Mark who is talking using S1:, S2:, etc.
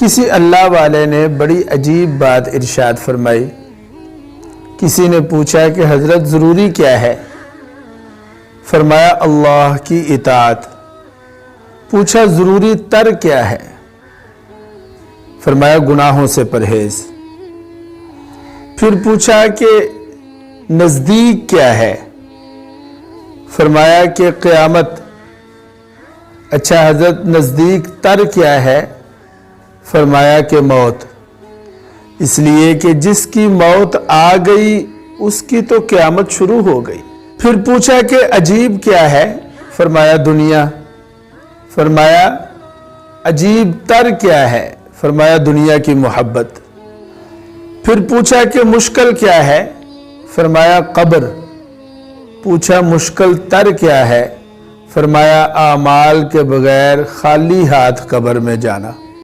S1: کسی اللہ والے نے بڑی عجیب بات ارشاد فرمائی۔ کسی نے پوچھا کہ حضرت ضروری کیا ہے؟ فرمایا اللہ کی اطاعت۔ پوچھا ضروری تر کیا ہے؟ فرمایا گناہوں سے پرہیز۔ پھر پوچھا کہ نزدیک کیا ہے؟ فرمایا کہ قیامت۔ اچھا حضرت نزدیک تر کیا ہے؟ فرمایا کہ موت، اس لیے کہ جس کی موت آ گئی اس کی تو قیامت شروع ہو گئی۔ پھر پوچھا کہ عجیب کیا ہے؟ فرمایا دنیا۔ فرمایا عجیب تر کیا ہے؟ فرمایا دنیا کی محبت۔ پھر پوچھا کہ مشکل کیا ہے؟ فرمایا قبر۔ پوچھا مشکل تر کیا ہے؟ فرمایا اعمال کے بغیر خالی ہاتھ قبر میں جانا۔